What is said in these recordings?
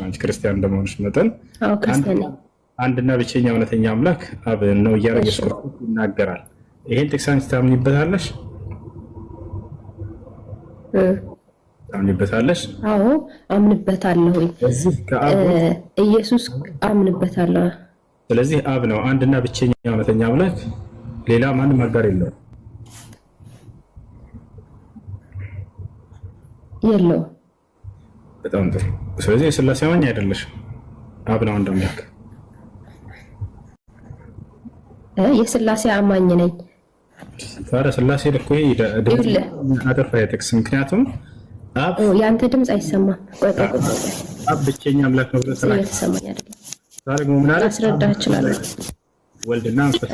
አንቺ ክርስቲያን እንደመሆንሽ መጠን አዎ ክርስቲያን ነኝ። አንድና ብቸኛ እውነተኛ አምላክ አብ ነው እያለ ኢየሱስ ክርስቶስ ይናገራል። ይሄን ጥቅስ አንቺ ታምኚበታለሽ? ታምኚበታለሽ? አዎ አምንበታለሁ። እዚህ ከአብ ኢየሱስ አምንበታለሁ። ስለዚህ አብ ነው አንድና ብቸኛ እውነተኛ አምላክ፣ ሌላ ማንም አጋር የለውም። የለውም። በጣም ጥሩ። ስለዚህ የሥላሴ አማኝ አይደለሽም። አብ ነው አንድ አምላክ። የሥላሴ አማኝ ነኝ። ታዲያ ሥላሴ እኮ አጠፋ የጥቅስ ምክንያቱም አብ ያንተ ድምፅ አይሰማም። ቆይ አብ ብቸኛ አምላክ ነው ብለህ ተናገር። እየተሰማኝ አይደለም። ታዲያ ምን ማለት አስረዳህ እችላለሁ። ወልድና መንፈስ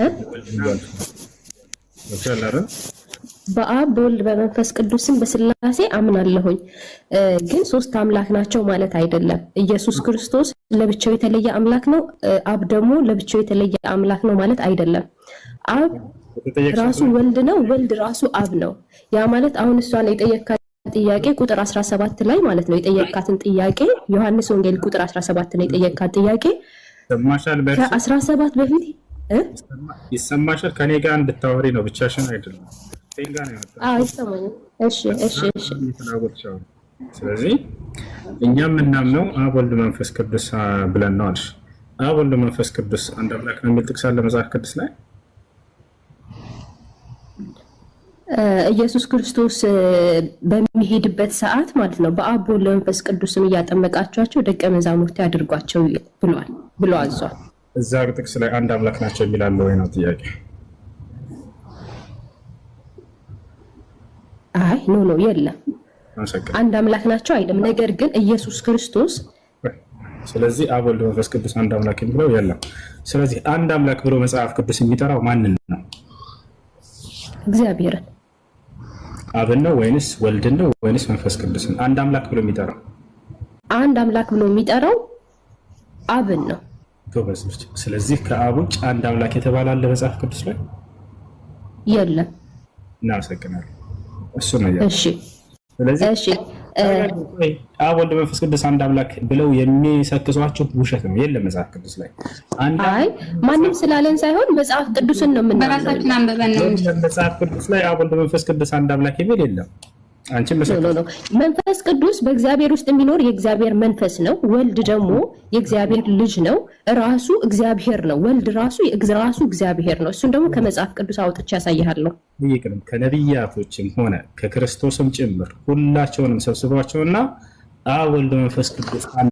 በአብ በወልድ በመንፈስ ቅዱስም በሥላሴ አምናለሁኝ። ግን ሶስት አምላክ ናቸው ማለት አይደለም። ኢየሱስ ክርስቶስ ለብቻው የተለየ አምላክ ነው፣ አብ ደግሞ ለብቻው የተለየ አምላክ ነው ማለት አይደለም። አብ ራሱ ወልድ ነው፣ ወልድ ራሱ አብ ነው። ያ ማለት አሁን እሷን የጠየካት ጥያቄ ቁጥር 17 ላይ ማለት ነው። የጠየካትን ጥያቄ ዮሐንስ ወንጌል ቁጥር 17 ላይ የጠየካት ጥያቄ ሰማሻል። ከ17 በፊት ይሰማሻል። ከኔ ጋር እንድታወሪ ነው፣ ብቻሽን አይደለም። ይሰማኛል። እሺ። ስለዚህ እኛ የምናምነው አብ ወልድ መንፈስ ቅዱስ ብለን ነው አልሽ። አብ ወልድ መንፈስ ቅዱስ አንድ አምላክ ነው የሚል ጥቅስ አለ መጽሐፍ ቅዱስ ላይ። ኢየሱስ ክርስቶስ በሚሄድበት ሰዓት ማለት ነው በአብ ወልድ መንፈስ ቅዱስም እያጠመቃቸዋቸው ደቀ መዛሙርት ያድርጓቸው ብሎ አዟል። እዛ ጥቅስ ላይ አንድ አምላክ ናቸው የሚላለ ወይ ነው ጥያቄ? አይ ኖ የለም፣ አንድ አምላክ ናቸው አይደለም። ነገር ግን ኢየሱስ ክርስቶስ ስለዚህ አብ ወልድ መንፈስ ቅዱስ አንድ አምላክ የሚለው የለም። ስለዚህ አንድ አምላክ ብሎ መጽሐፍ ቅዱስ የሚጠራው ማንን ነው? እግዚአብሔርን። አብን ነው ወይንስ ወልድን ነው ወይንስ መንፈስ ቅዱስን? አንድ አምላክ ብሎ የሚጠራው አንድ አምላክ ብሎ የሚጠራው አብን ነው። ጎበዞች። ስለዚህ ከአብ ውጭ አንድ አምላክ የተባለ አለ መጽሐፍ ቅዱስ ላይ? የለም። እናመሰግናለን። እሱ ነው። እሺ። ስለዚህ አብ ወልድ መንፈስ ቅዱስ አንድ አምላክ ብለው የሚሰክሷቸው ውሸት ነው። የለም መጽሐፍ ቅዱስ ላይ። አይ ማንም ስላለን ሳይሆን መጽሐፍ ቅዱስን ነው የምናምነው። በራሳችን አንብበን ነው። መጽሐፍ ቅዱስ ላይ አብ ወልድ መንፈስ ቅዱስ አንድ አምላክ የሚል የለም። አንቺ መንፈስ ቅዱስ በእግዚአብሔር ውስጥ የሚኖር የእግዚአብሔር መንፈስ ነው። ወልድ ደግሞ የእግዚአብሔር ልጅ ነው። ራሱ እግዚአብሔር ነው። ወልድ ራሱ እግዚአብሔር ነው። እሱን ደግሞ ከመጽሐፍ ቅዱስ አውጥቼ ያሳይሃለሁ። ይቅርም ከነቢያቶችም ሆነ ከክርስቶስም ጭምር ሁላቸውንም ሰብስቧቸውና አብ ወልድ መንፈስ ቅዱስ